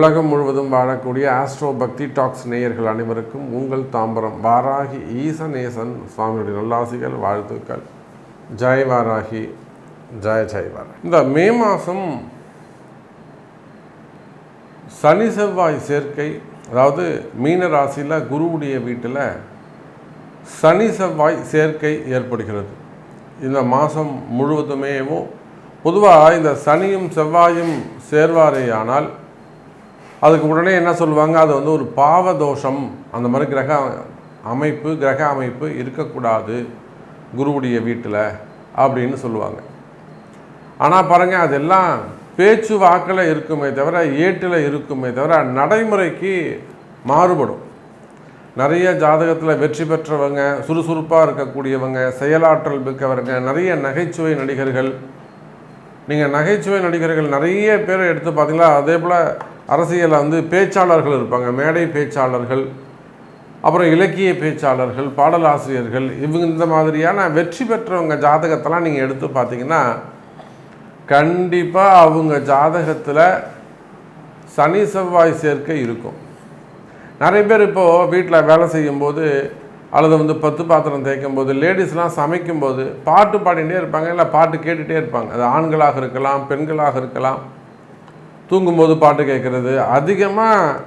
உலகம் முழுவதும் வாழக்கூடிய ஆஸ்ட்ரோ பக்தி டாக்ஸ் நேயர்கள் அனைவருக்கும் உங்கள் தாம்பரம் வாராகி ஈசநேசன் சுவாமியுடைய நல்லாசிகள் வாழ்த்துக்கள். ஜெய் வாராகி, ஜெய் ஜெய் வாராகி. இந்த மே மாதம் சனி செவ்வாய் சேர்க்கை, அதாவது மீன ராசியில் குருவுடைய வீட்டில் சனி செவ்வாய் சேர்க்கை ஏற்படுகிறது. இந்த மாதம் முழுவதுமேவும் பொதுவாக இந்த சனியும் செவ்வாயும் சேர்வாரேயானால் அதுக்கு உடனே என்ன சொல்லுவாங்க, அது வந்து ஒரு பாவதோஷம், அந்த மாதிரி கிரக அமைப்பு இருக்கக்கூடாது குருவுடைய வீட்டில் அப்படின்னு சொல்லுவாங்க. ஆனால் பாருங்கள், அதெல்லாம் பேச்சு வாக்கில் இருக்குமே தவிர ஏட்டில் இருக்குமே தவிர நடைமுறைக்கு மாறுபடும். நிறைய ஜாதகத்தில் வெற்றி பெற்றவங்க, சுறுசுறுப்பாக இருக்கக்கூடியவங்க, செயலாற்றல் மிக்கவங்க, நிறைய நகைச்சுவை நடிகர்கள், நீங்கள் நகைச்சுவை நடிகர்கள் நிறைய பேரை எடுத்து பார்த்தீங்களா, அதே போல் அரசியலில் வந்து பேச்சாளர்கள் இருப்பாங்க, மேடை பேச்சாளர்கள், அப்புறம் இலக்கிய பேச்சாளர்கள், பாடலாசிரியர்கள், இவங்க இந்த மாதிரியான வெற்றி பெற்றவங்க ஜாதகத்தெல்லாம் நீங்கள் எடுத்து பார்த்தீங்கன்னா கண்டிப்பாக அவங்க ஜாதகத்தில் சனி செவ்வாய் சேர்க்கை இருக்கும். நிறைய பேர் இப்போது வீட்டில் வேலை செய்யும்போது அல்லது வந்து 10 பாத்திரம் தேய்க்கும் போது, லேடிஸ்லாம் சமைக்கும்போது பாட்டு பாடிகிட்டே இருப்பாங்க, இல்லை பாட்டு கேட்டுகிட்டே இருப்பாங்க. அது ஆண்களாக இருக்கலாம், பெண்களாக இருக்கலாம். தூங்கும்போது பாட்டு கேட்குறது, அதிகமாக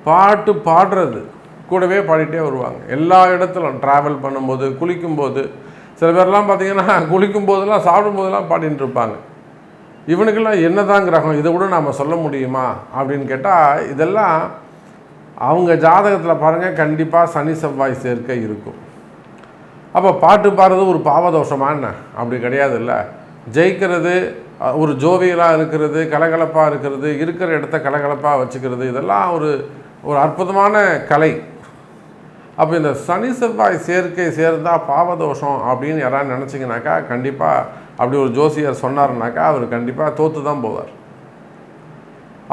பாட்டு பாடுறது, கூடவே பாடிட்டே வருவாங்க. எல்லா இடத்துலும் ட்ராவல் பண்ணும்போது, குளிக்கும்போது, சில பேர்லாம் பார்த்திங்கன்னா குளிக்கும்போதெல்லாம் சாப்பிடும்போதெல்லாம் பாடிட்டு இருப்பாங்க. இவனுக்கெல்லாம் என்ன தான் கிரகம், இதை கூட நாம் சொல்ல முடியுமா அப்படின்னு கேட்டால், இதெல்லாம் அவங்க ஜாதகத்தில் பாருங்கள் கண்டிப்பாக சனி செவ்வாய் சேர்க்கை இருக்கும். அப்போ பாட்டு பாடுறது ஒரு பாவதோஷமான அப்படி கிடையாது. இல்லை, ஜெயிக்கிறது, ஒரு ஜோவியலாக இருக்கிறது, கலகலப்பாக இருக்கிறது, இருக்கிற இடத்த கலகலப்பாக வச்சுக்கிறது, இதெல்லாம் ஒரு அற்புதமான கலை. அப்போ இந்த சனி செவ்வாய் சேர்க்கை சேர்ந்தால் பாவதோஷம் அப்படின்னு யாராவது நினச்சிங்கனாக்கா, கண்டிப்பாக அப்படி ஒரு ஜோசியர் சொன்னார்னாக்கா அவர் கண்டிப்பாக தோற்று தான் போவார்.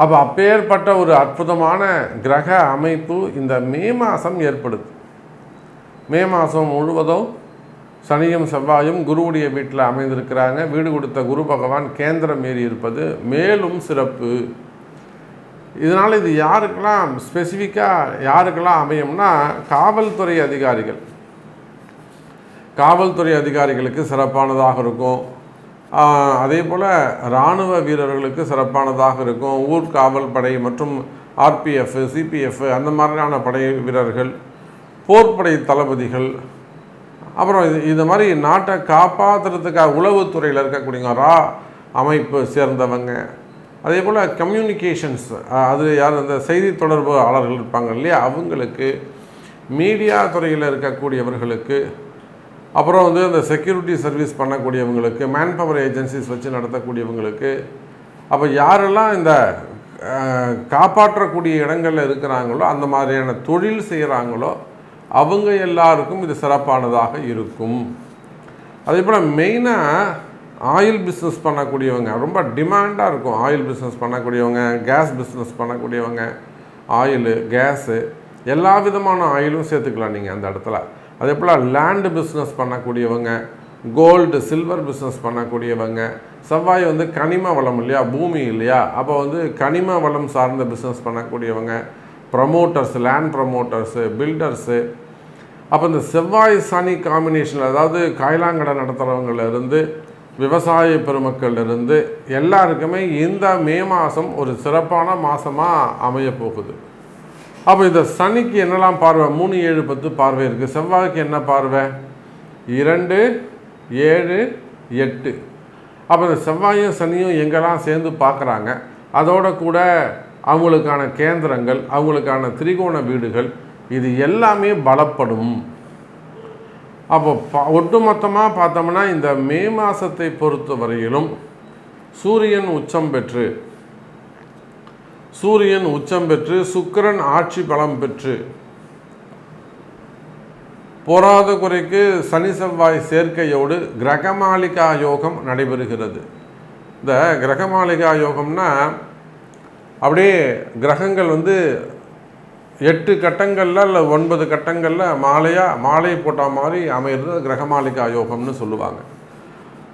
அப்போ அப்பேற்பட்ட ஒரு அற்புதமான கிரக அமைப்பு இந்த மே மாதம் ஏற்படுது. மே மாதம் முழுவதும் சனியும் செவ்வாயும் குருவுடைய வீட்டில் அமைந்திருக்கிறாங்க. வீடு கொடுத்த குரு பகவான் கேந்திரம் ஏறி இருப்பது மேலும் சிறப்பு. இதனால் இது யாருக்கெல்லாம் ஸ்பெசிஃபிக்காக யாருக்கெல்லாம் அமையும்னா, காவல்துறை அதிகாரிகள், காவல்துறை அதிகாரிகளுக்கு சிறப்பானதாக இருக்கும். அதே போல் இராணுவ வீரர்களுக்கு சிறப்பானதாக இருக்கும். ஊர்காவல் படை மற்றும் ஆர்பிஎஃப், சிபிஎஃப் அந்த மாதிரியான படை வீரர்கள், போர்ப்படை தளபதிகள், அப்புறம் இது மாதிரி நாட்டை காப்பாற்றுறதுக்காக உளவுத்துறையில் இருக்கக்கூடிய ரா அமைப்பு சேர்ந்தவங்க, அதே போல் கம்யூனிகேஷன்ஸ், அது யார் அந்த செய்தி தொடர்பாளர்கள் இருப்பாங்க இல்லையா, அவங்களுக்கு, மீடியா துறையில் இருக்கக்கூடியவர்களுக்கு, அப்புறம் வந்து அந்த செக்யூரிட்டி சர்வீஸ் பண்ணக்கூடியவங்களுக்கு, மேன் பவர் ஏஜென்சிஸ் வச்சு நடத்தக்கூடியவங்களுக்கு, அப்போ யாரெல்லாம் இந்த காப்பாற்றக்கூடிய இடங்களில் இருக்கிறாங்களோ, அந்த மாதிரியான தொழில் செய்கிறாங்களோ அவங்க எல்லாருக்கும் இது சிறப்பானதாக இருக்கும். அதே போல் மெயினாக ஆயில் பிஸ்னஸ் பண்ணக்கூடியவங்க ரொம்ப டிமாண்டாக இருக்கும். ஆயில் பிஸ்னஸ் பண்ணக்கூடியவங்க, கேஸ் பிஸ்னஸ் பண்ணக்கூடியவங்க, ஆயிலு, கேஸு, எல்லா விதமான ஆயிலும் சேர்த்துக்கலாம் நீங்கள் அந்த இடத்துல. அதே போல் லேண்டு பிஸ்னஸ் பண்ணக்கூடியவங்க, கோல்டு சில்வர் பிஸ்னஸ் பண்ணக்கூடியவங்க, செவ்வாய் வந்து கனிம வளம் இல்லையா, பூமி இல்லையா, அப்போ வந்து கனிம வளம் சார்ந்த பிஸ்னஸ் பண்ணக்கூடியவங்க, ப்ரமோட்டர்ஸ், லேண்ட் ப்ரமோட்டர்ஸு, பில்டர்ஸு. அப்போ இந்த செவ்வாய் சனி காம்பினேஷனில், அதாவது காய்லாங்கடை நடத்துகிறவங்களிருந்து விவசாய பெருமக்களிலிருந்து எல்லாருக்குமே இந்த மே மாதம் ஒரு சிறப்பான மாதமாக அமையப்போகுது. அப்போ இந்த சனிக்கு என்னெல்லாம் பார்வை, 3, 7, 10 பார்வை இருக்குது. செவ்வாய்க்கு என்ன பார்வை, 2, 7, 8. அப்போ இந்த செவ்வாயும் சனியும் எங்கெல்லாம் சேர்ந்து பார்க்குறாங்க, அதோட கூட அவங்களுக்கான கேந்திரங்கள், அவங்களுக்கான திரிகோண வீடுகள், இது எல்லாமே பலப்படும். அப்போ ஒட்டுமொத்தமாக பார்த்தோம்னா இந்த மே மாதத்தை பொறுத்த வரையிலும் சூரியன் உச்சம் பெற்று சுக்கிரன் ஆட்சி பலம் பெற்று போராத குறைக்கு சனி செவ்வாய் சேர்க்கையோடு கிரகமாளிகா யோகம் நடைபெறுகிறது. இந்த கிரகமாளிகா யோகம்னா அப்படியே கிரகங்கள் வந்து 8 கட்டங்களில் இல்லை 9 கட்டங்களில் மாலை போட்ட மாதிரி அமைகிறது கிரகமாளிகா யோகம்னு சொல்லுவாங்க.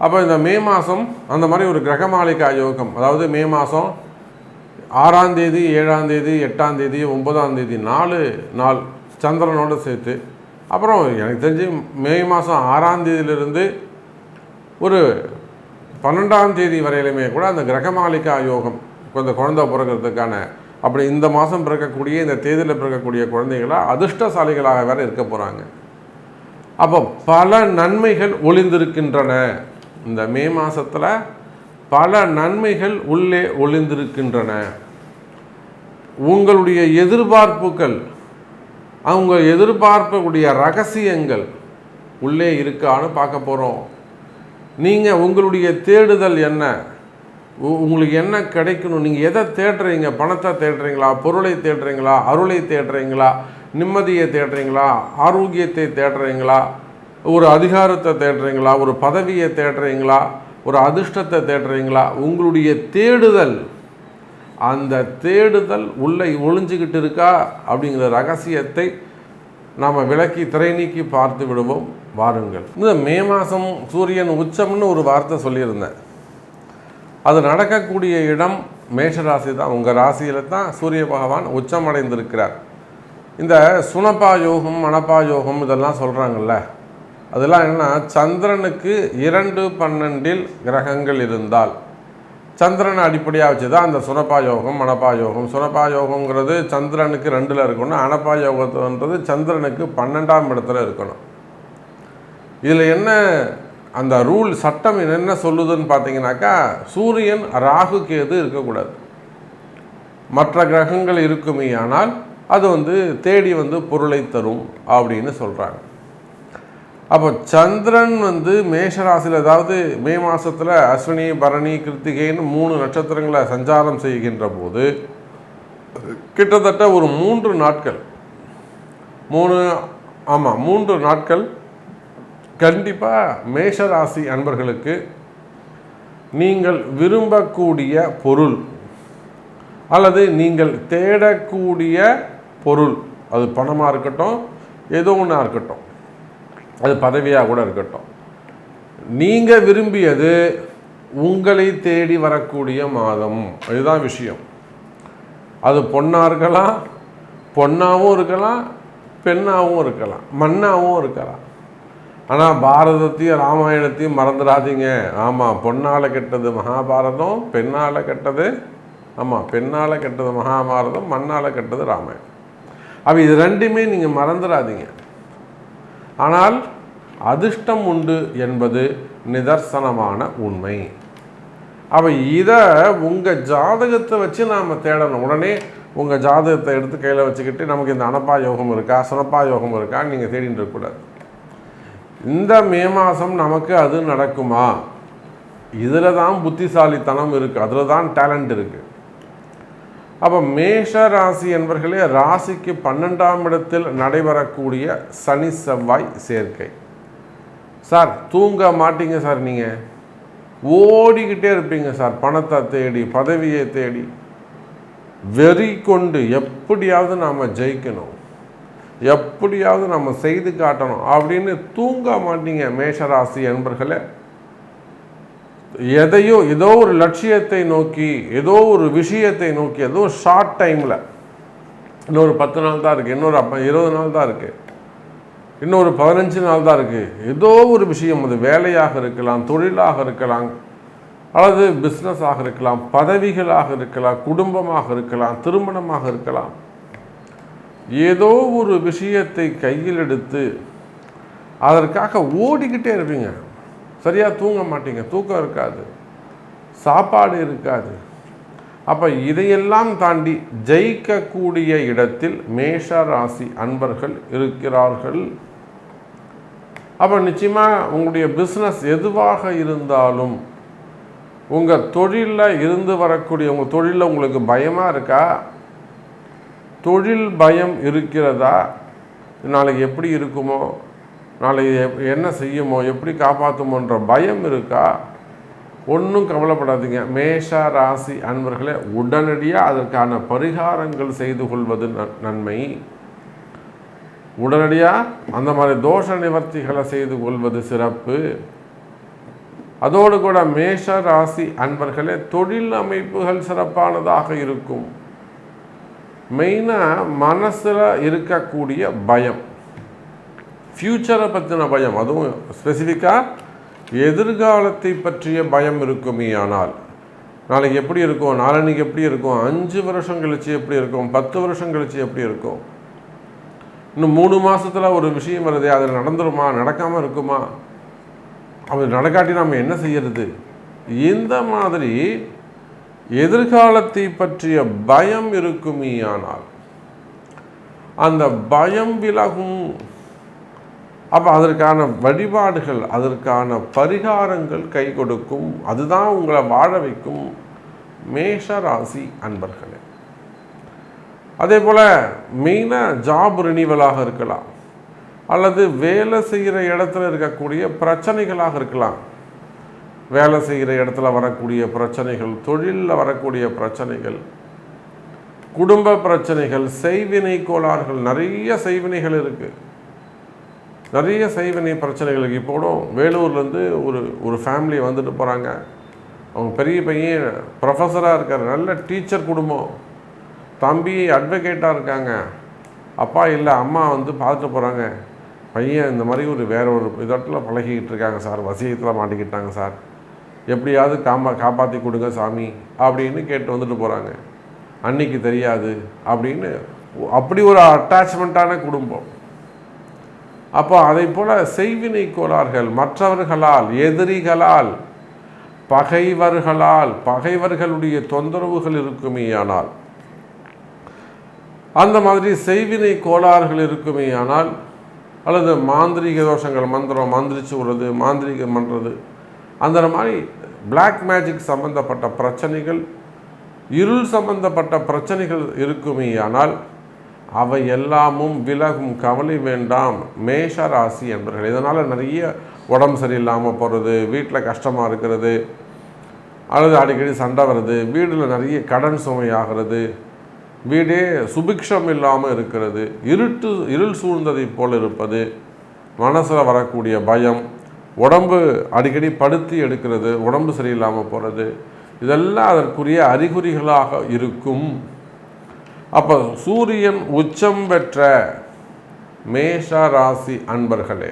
அப்போ இந்த மே மாதம் அந்த மாதிரி ஒரு கிரகமாளிகா யோகம், அதாவது மே மாதம் 6ஆம் தேதி 7ஆம் தேதி 8ஆம் தேதி 9ஆம் தேதி 4 நாள் சந்திரனோடு சேர்த்து. அப்புறம் எனக்கு தெரிஞ்சு மே மாதம் 6ஆம் தேதியிலிருந்து ஒரு 12ஆம் தேதி வரையிலுமே கூட அந்த கிரகமாலிகா யோகம், கொஞ்சம் குழந்தை பிறக்கிறதுக்கான, அப்படி இந்த மாதம் பிறக்கக்கூடிய இந்த தேதியில் பிறக்கக்கூடிய குழந்தைகளாக அதிர்ஷ்டசாலிகளாக வேறு இருக்க போகிறாங்க. அப்போ பல நன்மைகள் ஒளிந்திருக்கின்றன. இந்த மே மாதத்தில் பல நன்மைகள் உள்ளே ஒளிந்திருக்கின்றன. உங்களுடைய எதிர்பார்ப்புகள், அவங்க எதிர்பார்க்கக்கூடிய ரகசியங்கள் உள்ளே இருக்கான்னு பார்க்க போகிறோம். நீங்கள் உங்களுடைய தேடுதல் என்ன, உங்களுக்கு என்ன கிடைக்கணும், நீங்கள் எதை தேடுறீங்க? பணத்தை தேடுறீங்களா, பொருளை தேடுறீங்களா, அருளை தேடுறீங்களா, நிம்மதியை தேடுறீங்களா, ஆரோக்கியத்தை தேடுறீங்களா, ஒரு அதிகாரத்தை தேடுறீங்களா, ஒரு பதவியை தேடுறீங்களா, ஒரு அதிர்ஷ்டத்தை தேடுறீங்களா? உங்களுடைய தேடுதல், அந்த தேடுதல் உள்ளே ஒளிஞ்சிக்கிட்டு இருக்கா அப்படிங்கிற ரகசியத்தை நாம் விளக்கி திரை நீக்கி பார்த்து விடுவோம். வாருங்கள். இந்த மே மாதம் சூரியன் உச்சம்னு ஒரு வார்த்தை சொல்லியிருந்தேன். அது நடக்கக்கூடிய இடம் மேஷராசி தான். உங்கள் ராசியில் தான் சூரிய பகவான் உச்சமடைந்திருக்கிறார். இந்த சுனப்பா யோகம், மணப்பா யோகம் இதெல்லாம் சொல்கிறாங்கல்ல, அதெல்லாம் என்னென்னா, சந்திரனுக்கு 2-12 கிரகங்கள் இருந்தால், சந்திரனை அடிப்படையாக வச்சு தான் அந்த சுனப்பா யோகம், மணப்பா யோகம். சுனப்பா யோகங்கிறது சந்திரனுக்கு 2ல் இருக்கணும், அனப்பா யோகத்துன்றது சந்திரனுக்கு 12ஆம் இடத்துல இருக்கணும். இதில் என்ன அந்த ரூல், சட்டம் என்ன சொல்லுதுன்னு பார்த்தீங்கன்னாக்கா, சூரியன் ராகு கேது இருக்கக்கூடாது. மற்ற கிரகங்கள் இருக்குமே ஆனால் அது தேடி பொருளை தரும் அப்படின்னு சொல்கிறாங்க. அப்போ சந்திரன் மேஷராசியில், அதாவது மே மாதத்தில் அஸ்வினி, பரணி, கிருத்திகைன்னு 3 நட்சத்திரங்களை சஞ்சாரம் செய்கின்ற போது கிட்டத்தட்ட ஒரு 3 நாட்கள், 3 நாட்கள் கண்டிப்பாக மேஷராசி அன்பர்களுக்கு நீங்கள் விரும்பக்கூடிய பொருள் அல்லது நீங்கள் தேடக்கூடிய பொருள், அது பணமாக இருக்கட்டும், ஏதோ ஒன்றா இருக்கட்டும், அது பதவியாக கூட இருக்கட்டும், நீங்கள் விரும்பியது உங்களை தேடி வரக்கூடிய மாதம். அதுதான் விஷயம். அது பொண்ணாக இருக்கலாம், பொண்ணாகவும் இருக்கலாம், பெண்ணாகவும் இருக்கலாம், மண்ணாகவும் இருக்கலாம். ஆனால் பாரதத்தையும் ராமாயணத்தையும் மறந்துடாதீங்க. ஆமாம், பொண்ணால் கெட்டது மகாபாரதம், பெண்ணால் கெட்டது, பெண்ணால் கெட்டது மகாபாரதம், மண்ணால் கெட்டது ராமாயணம். அப்போ இது ரெண்டுமே நீங்கள் மறந்துடாதீங்க. ஆனால் அதிர்ஷ்டம் உண்டு என்பது நிதர்சனமான உண்மை. அப்போ இதை உங்கள் ஜாதகத்தை வச்சு நாம் தேடணும். உடனே உங்கள் ஜாதகத்தை எடுத்து கையில் வச்சுக்கிட்டு நமக்கு இந்த அனப்பா யோகம் இருக்கா, சுனப்பா யோகம் இருக்கான்னு நீங்கள் தேடிட்டு இருக்கக்கூடாது. இந்த மே மாதம் நமக்கு அது நடக்குமா? இதில் தான் புத்திசாலித்தனம் இருக்குது, அதில் தான் டேலண்ட் இருக்குது. அப்போ மேஷ ராசி என்பர்களே, ராசிக்கு 12ஆம் இடத்தில் நடைபெறக்கூடிய சனி செவ்வாய் சேர்க்கை. சார் தூங்க மாட்டீங்க சார், நீங்கள் ஓடிக்கிட்டே இருப்பீங்க சார், பணத்தை தேடி, பதவியை தேடி, வெறி கொண்டு எப்படியாவது நாம் ஜெயிக்கணும், எப்படியாவது நம்ம செய்து காட்டணும் அப்படின்னு தூங்க மாட்டீங்க மேஷராசி என்பர்களே. ஏதோ ஒரு லட்சியத்தை நோக்கி, ஏதோ ஒரு விஷயத்தை நோக்கி, ஏதோ ஷார்ட் டைமில், இன்னொரு 10 நாள் தான் இருக்குது, இன்னொரு 20 நாள் தான் இருக்குது, இன்னொரு 15 நாள் தான் இருக்குது, ஏதோ ஒரு விஷயம், அது வேலையாக இருக்கலாம், தொழிலாக இருக்கலாம், அல்லது பிஸ்னஸாக இருக்கலாம், பதவிகளாக இருக்கலாம், குடும்பமாக இருக்கலாம், திருமணமாக இருக்கலாம், ஏதோ ஒரு விஷயத்தை கையில் எடுத்து அதற்காக ஓடிக்கிட்டே இருப்பீங்க. சரியாக தூங்க மாட்டீங்க, தூக்கம் இருக்காது, சாப்பாடு இருக்காது. அப்போ இதையெல்லாம் தாண்டி ஜெயிக்கக்கூடிய இடத்தில் மேஷ ராசி அன்பர்கள் இருக்கிறார்கள். அப்போ நிச்சயமாக உங்களுடைய பிஸ்னஸ் எதுவாக இருந்தாலும், உங்கள் தொழிலில் இருந்து வரக்கூடிய, உங்கள் தொழிலில் உங்களுக்கு பயமாக இருக்கா, தொழில் பயம் இருக்கிறதா, நாளைக்கு எப்படி இருக்குமோ, நாளைக்கு என்ன செய்யுமோ, எப்படி காப்பாற்றுமோன்ற பயம் இருக்கா, ஒன்றும் கவலைப்படாதீங்க. மேஷ ராசி அன்பர்களே, உடனடியாக அதற்கான பரிகாரங்கள் செய்து கொள்வது நன்மை. உடனடியாக அந்த மாதிரி தோஷ நிவர்த்திகளை செய்து கொள்வது சிறப்பு. அதோடு கூட மேஷ ராசி அன்பர்களே, தொழில் அமைப்புகள் சிறப்பானதாக இருக்கும். மெயினாக மனசில் இருக்கக்கூடிய பயம், ஃப்யூச்சரை பற்றின பயம், அதுவும் ஸ்பெசிஃபிக்காக எதிர்காலத்தை பற்றிய பயம் இருக்குமே. ஆனால் நாளைக்கு எப்படி இருக்கும், நாளன்னைக்கு எப்படி இருக்கும், 5 வருஷம் கழிச்சு எப்படி இருக்கும், 10 வருஷம் கழிச்சு எப்படி இருக்கும், இன்னும் 3 மாதத்தில் ஒரு விஷயம் வருது, அது நடந்துருமா, நடக்காமல் இருக்குமா, அது நடக்காட்டி நாம் என்ன செய்யறது, இந்த மாதிரி எதிர்காலத்தை பற்றிய பயம் இருக்குமே. ஆனால் அந்த பயம் விலகும். அப்போ அதற்கான வழிபாடுகள், அதற்கான பரிகாரங்கள் கை கொடுக்கும். அதுதான் உங்களை வாழ வைக்கும் மேஷ ராசி அன்பர்களே. அதே போல் மெயினாக ஜாப் ரினிவலாக இருக்கலாம், அல்லது வேலை செய்கிற இடத்துல இருக்கக்கூடிய பிரச்சனைகளாக இருக்கலாம். வேலை செய்கிற இடத்துல வரக்கூடிய பிரச்சனைகள், தொழிலில் வரக்கூடிய பிரச்சனைகள், குடும்ப பிரச்சனைகள், செய்வினை கோளாறுகள், நிறைய செய்வினைகள் இருக்குது. நிறைய செய்வினை பிரச்சனைகளுக்கு இப்போ கூட வேலூர்லேருந்து ஒரு ஃபேமிலி வந்துட்டு போகிறாங்க. அவங்க பெரிய பையன் ப்ரொஃபஸராக இருக்கார், நல்ல டீச்சர் குடும்பம், தம்பி அட்வொகேட்டாக இருக்காங்க, அப்பா இல்லை அம்மா வந்து பார்த்துட்டு போகிறாங்க. பையன் இந்த மாதிரி வேற ஒரு இடத்துல பழகிக்கிட்டு இருக்காங்க சார், வசியத்தில் மாட்டிக்கிட்டாங்க சார், எப்படியாவது காப்பாற்றி கொடுங்க சாமி அப்படின்னு கேட்டு வந்துட்டு போகிறாங்க. அன்னைக்கு தெரியாது அப்படின்னு அப்படி ஒரு அட்டாச்மெண்ட்டான குடும்பம். அப்போ அதை போல் செய்வினை கோளாறுகள், மற்றவர்களால், எதிரிகளால், பகைவர்களுடைய தொந்தரவுகள் இருக்குமே. ஆனால் அந்த மாதிரி செய்வினை கோளாறுகள் இருக்குமே. ஆனால் அல்லது மாந்திரீக தோஷங்கள், மந்திரிச்சு விடுறது, மாந்திரீகம் பண்ணுறது, அந்த மாதிரி பிளாக் மேஜிக் சம்பந்தப்பட்ட பிரச்சனைகள், இருள் சம்பந்தப்பட்ட பிரச்சனைகள் இருக்குமே. ஆனால் அவை எல்லாமும் விலகும். கவலை வேண்டாம் மேஷ ராசி என்பவர்கள். இதனால் நிறைய உடம்பு சரியில்லாமல் போகிறது, வீட்டில் கஷ்டமாக இருக்கிறது, அல்லது அடிக்கடி சண்டை வருது, வீட்டில் நிறைய கடன் சுமையாகிறது, வீடே சுபிக்ஷம் இல்லாமல் இருக்கிறது, இருள் சூழ்ந்ததை போல் இருப்பது, மனசில் வரக்கூடிய பயம், உடம்பு அடிக்கடி படுத்தி எடுக்கிறது, உடம்பு சரியில்லாமல் போகிறது, இதெல்லாம் அதற்குரிய அறிகுறிகளாக இருக்கும். அப்போ சூரியன் உச்சம் பெற்ற மேஷ ராசி அன்பர்களே,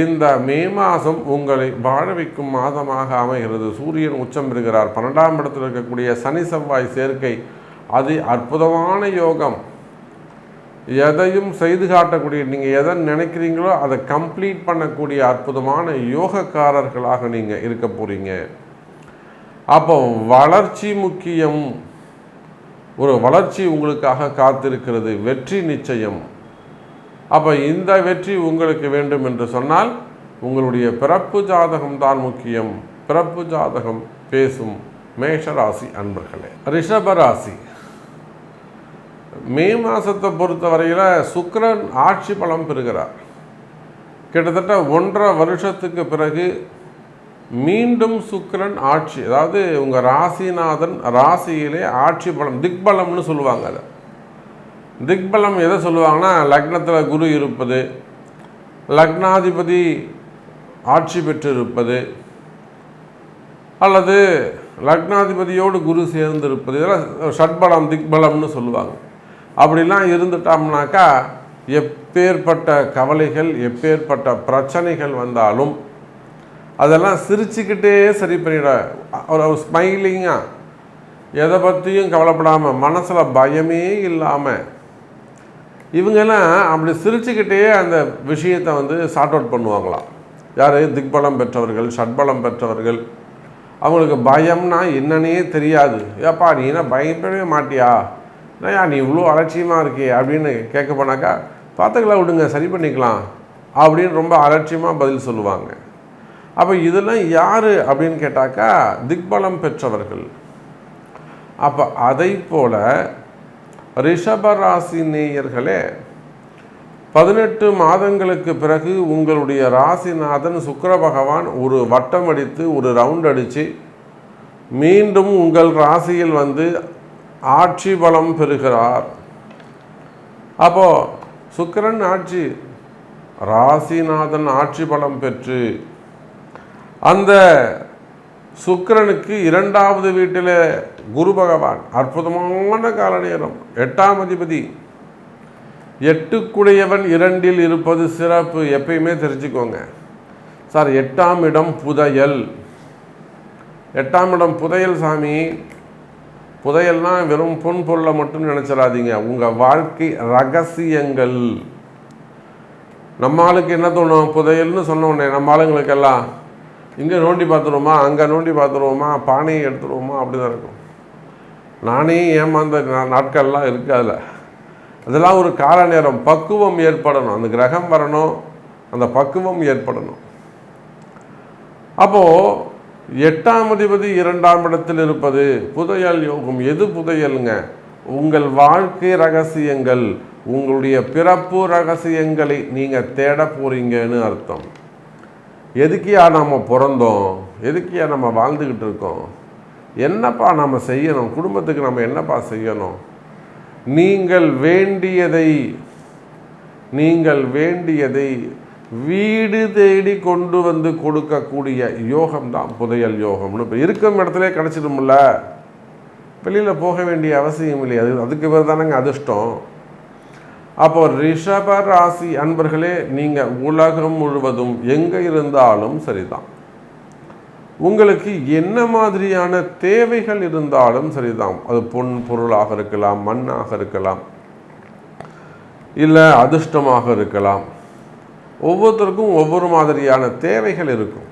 இந்த மே மாதம் உங்களை வாழ வைக்கும் மாதமாக அமைகிறது. சூரியன் உச்சம் பெறுகிறார். 12ஆம் இடத்தில் இருக்கக்கூடிய சனி செவ்வாய் சேர்க்கை, அது அற்புதமான யோகம். எதையும் செய்து காட்டக்கூடிய, நீங்கள் எதை நினைக்கிறீங்களோ அதை கம்ப்ளீட் பண்ணக்கூடிய அற்புதமான யோகக்காரர்களாக நீங்கள் இருக்க போகிறீங்க. அப்போ வளர்ச்சி முக்கியம். ஒரு வளர்ச்சி உங்களுக்காக காத்திருக்கிறது, வெற்றி நிச்சயம். அப்போ இந்த வெற்றி உங்களுக்கு வேண்டும் என்று சொன்னால் உங்களுடைய பிறப்பு ஜாதகம் தான் முக்கியம். பிறப்பு ஜாதகம் பேசும் மேஷராசி அன்பர்களே. ரிஷபராசி, மே மாதத்தை பொறுத்த வரையில் சுக்கிரன் ஆட்சி பலம் பெறுகிறார். கிட்டத்தட்ட 1.5 வருஷத்துக்கு பிறகு மீண்டும் சுக்கிரன் ஆட்சி, அதாவது உங்கள் ராசிநாதன் ராசியிலே ஆட்சி பலம், திக்பலம்னு சொல்லுவாங்க. அதை திக்பலம் எதை சொல்லுவாங்கன்னா, லக்னத்தில் குரு இருப்பது, லக்னாதிபதி ஆட்சி பெற்று இருப்பது, அல்லது லக்னாதிபதியோடு குரு சேர்ந்து இருப்பது, இதெல்லாம் ஷட்பலம் திக்பலம்னு சொல்லுவாங்க. அப்படிலாம் இருந்துட்டோம்னாக்கா எப்பேற்பட்ட கவலைகள், எப்பேற்பட்ட பிரச்சனைகள் வந்தாலும் அதெல்லாம் சிரிச்சுக்கிட்டே சரி பண்ணிட, ஒரு ஸ்மைலிங்காக, எதை பற்றியும் கவலைப்படாமல், மனசில் பயமே இல்லாமல், இவங்கெல்லாம் அப்படி சிரிச்சுக்கிட்டே அந்த விஷயத்தை வந்து சார்ட் அவுட் பண்ணுவாங்களாம். யார்? திக்பலம் பெற்றவர்கள், ஷட்பலம் பெற்றவர்கள். அவங்களுக்கு பயம்னா என்னன்னே தெரியாது. ஏப்பா நீ என்ன பயப்படவே மாட்டியா, என்னையா நீ இவ்வளோ அலட்சியமாக இருக்கே அப்படின்னு கேட்க போனாக்கா, பார்த்துக்கலாம் விடுங்க, சரி பண்ணிக்கலாம் அப்படின்னு ரொம்ப அலட்சியமாக பதில் சொல்லுவாங்க. அப்போ இதெல்லாம் யார் அப்படின்னு கேட்டாக்கா, திக்பலம் பெற்றவர்கள். அப்போ அதை போல ரிஷபராசி நேயர்களே, 18 மாதங்களுக்கு பிறகு உங்களுடைய ராசிநாதன் சுக்கிர பகவான் ஒரு வட்டம் அடித்து, ஒரு ரவுண்ட் அடித்து மீண்டும் உங்கள் ராசியில் வந்து ஆட்சி பலம் பெறுகிறார். அப்போது சுக்கிரன் ஆட்சி, ராசிநாதன் ஆட்சி பலம் பெற்று அந்த சுக்கிரனுக்கு 2வது வீட்டில் குரு பகவான், அற்புதமான கால நேரம். 8ஆம் அதிபதி, 8க்குடையவன் 2இல் இருப்பது சிறப்பு. எப்பயுமே தெரிஞ்சுக்கோங்க சார். 8ஆம் இடம் புதையல். 8ஆம் இடம் புதையல் சாமி. புதையல்னா வெறும் பொன் பொருளை மட்டும் நினச்சிடாதீங்க. உங்கள் வாழ்க்கை ரகசியங்கள். நம்ம ஆளுக்கு என்ன தோணும்? புதையல்னு சொன்ன உடனே நம்ம ஆளுங்களுக்கெல்லாம் இங்கே நோண்டி பார்த்துருவோமா, அங்கே நோண்டி பார்த்துருவோமா, பானையை எடுத்துருவோமா, அப்படி தான் இருக்கும். நானே ஏமாந்த நாட்கள்லாம் இருக்குது. அதெல்லாம் ஒரு கால நேரம். பக்குவம் ஏற்படணும். அந்த கிரகம் வரணும், அந்த பக்குவம் ஏற்படணும். அப்போது 8ஆம் அதிபதி 2ஆம் இடத்தில் இருப்பது புதையல் யோகம். எது புதையலுங்க? உங்கள் வாழ்க்கை ரகசியங்கள், உங்களுடைய பிறப்பு ரகசியங்களை நீங்கள் தேட போகிறீங்கன்னு அர்த்தம். எதுக்கியா நம்ம பிறந்தோம்? எதுக்கியா நம்ம வாழ்ந்துக்கிட்டு இருக்கோம்? என்னப்பா நம்ம செய்யணும்? குடும்பத்துக்கு நம்ம என்னப்பா செய்யணும்? நீங்கள் வேண்டியதை வீடு தேடி கொண்டு வந்து கொடுக்கக்கூடிய யோகம்தான் புதையல் யோகம்னு. இப்போ இருக்கும் இடத்துல கிடச்சிடும்ல, வெளியில் போக வேண்டிய அவசியம் இல்லை. அதுக்கு பேர் தானேங்க அதிர்ஷ்டம். அப்போ ரிஷப ராசி அன்பர்களே, நீங்கள் உலகம் முழுவதும் எங்கே இருந்தாலும் சரிதான், உங்களுக்கு என்ன மாதிரியான தேவைகள் இருந்தாலும் சரிதான். அது பொன் பொருளாக இருக்கலாம், மண்ணாக இருக்கலாம், இல்லை அதிர்ஷ்டமாக இருக்கலாம். ஒவ்வொருத்தருக்கும் ஒவ்வொரு மாதிரியான தேவைகள் இருக்கும்.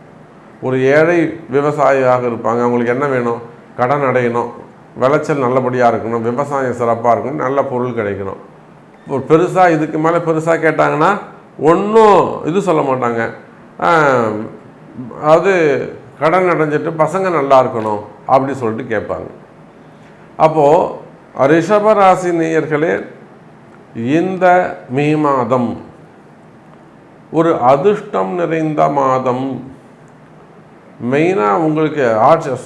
ஒரு ஏழை விவசாயியாக இருப்பாங்க. அவங்களுக்கு என்ன வேணும்? கடன் அடையணும், விளைச்சல் நல்லபடியாக இருக்கணும், விவசாயம் சிறப்பாக இருக்கணும், நல்ல பொருள் கிடைக்கணும். ஒரு பெருசாக இதுக்கு மேலே பெருசாக கேட்டாங்கன்னா ஒன்றும் இது சொல்ல மாட்டாங்க. அது கடன் அடைஞ்சிட்டு பசங்க நல்லா இருக்கணும் அப்படி சொல்லிட்டு கேட்பாங்க. அப்போது ரிஷபராசி நேயர்களே, இந்த மே மாதம் ஒரு அதிர்ஷ்டம் நிறைந்த மாதம். மெயினாக உங்களுக்கு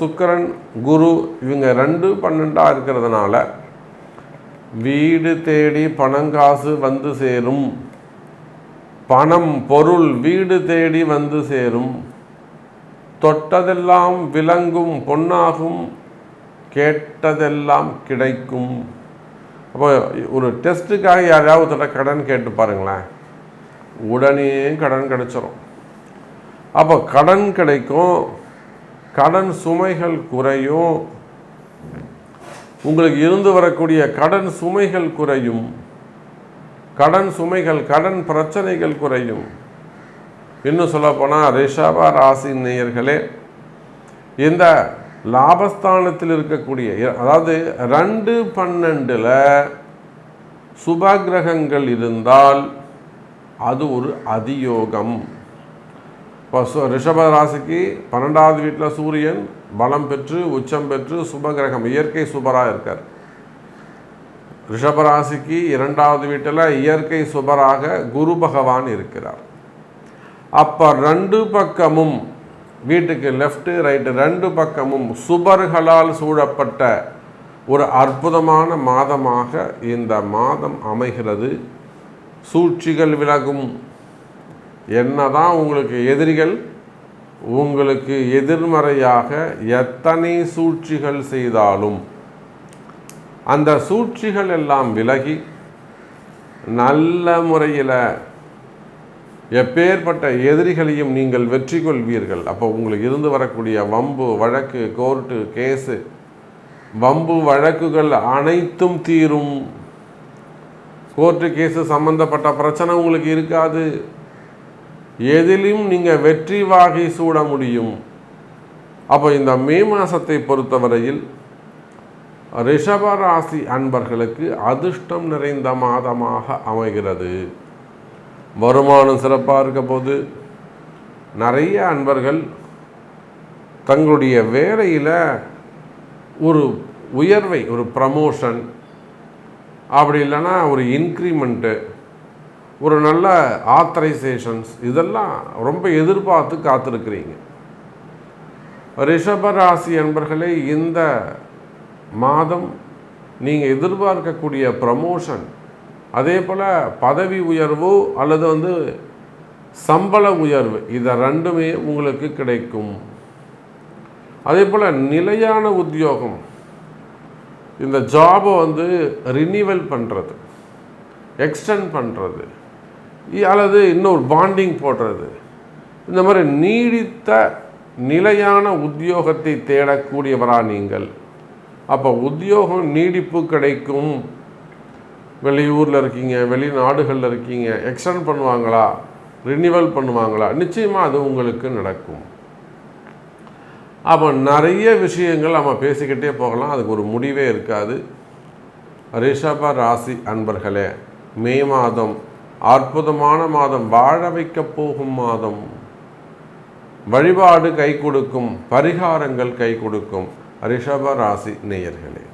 சுக்கிரன் குரு இவங்க 2-12 இருக்கிறதுனால வீடு தேடி பணங்காசு வந்து சேரும். பணம் பொருள் வீடு தேடி வந்து சேரும். தொட்டதெல்லாம் விளங்கும், பொன்னாகும், கேட்டதெல்லாம் கிடைக்கும். அப்போ ஒரு டெஸ்ட்டுக்காக யாராவது கடன் கேட்டு பாருங்களேன், உடனே கடன் கிடைச்சிரும். அப்போ கடன் கிடைக்கும், கடன் சுமைகள் குறையும், உங்களுக்கு இருந்து வரக்கூடிய கடன் சுமைகள் குறையும், கடன் பிரச்சனைகள் குறையும். இன்னும் சொல்லப்போனால் ரிஷப ராசி நேயர்களே, இந்த லாபஸ்தானத்தில் இருக்கக்கூடிய, அதாவது 2-12 சுபகிரகங்கள் இருந்தால் அது ஒரு அதியோகம். இப்போ ரிஷப ராசிக்கு 12வது வீட்டில் சூரியன் பலம் பெற்று உச்சம் பெற்று சுபகிரகம் இயற்கை சுபராக இருக்கார். ரிஷபராசிக்கு 2வது வீட்டில் இயற்கை சுபராக குரு பகவான் இருக்கிறார். அப்போ 2 பக்கமும் வீட்டுக்கு லெஃப்ட்டு ரைட்டு 2 பக்கமும் சுபர்களால் சூழப்பட்ட ஒரு அற்புதமான மாதமாக இந்த மாதம் அமைகிறது. சூழ்ச்சிகள் விலகும். என்னதான் உங்களுக்கு எதிரிகள் உங்களுக்கு எதிர்மறையாக எத்தனை சூழ்ச்சிகள் செய்தாலும் அந்த சூழ்ச்சிகள் எல்லாம் விலகி நல்ல முறையில் எப்பேற்பட்ட எதிரிகளையும் நீங்கள் வெற்றி கொள்வீர்கள். அப்போ உங்களுக்கு இருந்து வரக்கூடிய வம்பு வழக்கு, கோர்ட்டு கேஸு, வம்பு வழக்குகள் அனைத்தும் தீரும். கோர்ட்டு கேஸு சம்பந்தப்பட்ட பிரச்சனை உங்களுக்கு இருக்காது. எதிலும் நீங்கள் வெற்றி வாகை சூட முடியும். அப்போ இந்த மே மாதத்தை பொறுத்தவரையில் ரிஷபராசி அன்பர்களுக்கு அதிர்ஷ்டம் நிறைந்த மாதமாக அமைகிறது. வருமானம் சிறப்பாக இருக்க போது நிறைய அன்பர்கள் தங்களுடைய வேலையில் ஒரு உயர்வை, ஒரு ப்ரமோஷன், அப்படி இல்லைன்னா ஒரு இன்க்ரிமெண்ட்டு, ஒரு நல்ல ஆத்தரைசேஷன்ஸ், இதெல்லாம் ரொம்ப எதிர்பார்த்து காத்திருக்கிறீங்க. ரிஷபராசி அன்பர்களே, இந்த மாதம் நீங்கள் எதிர்பார்க்கக்கூடிய ப்ரமோஷன், அதே போல் பதவி உயர்வோ அல்லது சம்பள உயர்வு, இதை ரெண்டுமே உங்களுக்கு கிடைக்கும். அதே போல் நிலையான உத்தியோகம், இந்த ஜாபை வந்து ரினிவல் பண்ணுறது, எக்ஸ்டெண்ட் பண்ணுறது, அல்லது இன்னொரு பாண்டிங் போடுறது, இந்த மாதிரி நீடித்த நிலையான உத்தியோகத்தை தேடக்கூடியவரா நீங்கள். அப்போ உத்தியோகம் நீடிப்பு கிடைக்கும். வெளியூரில் இருக்கீங்க, வெளிநாடுகளில் இருக்கீங்க, எக்ஸ்டெண்ட் பண்ணுவாங்களா, ரினிவல் பண்ணுவாங்களா, நிச்சயமாக அது உங்களுக்கு நடக்கும். அப்போ நிறைய விஷயங்கள் நம்ம பேசிக்கிட்டே போகலாம், அதுக்கு ஒரு முடிவே இருக்காது. ரிஷப ராசி அன்பர்களே, மே மாதம் அற்புதமான மாதம், வாழ வைக்க போகும் மாதம். வழிபாடு கை கொடுக்கும், பரிகாரங்கள் கை கொடுக்கும். ரிஷப ராசி நேயர்களே.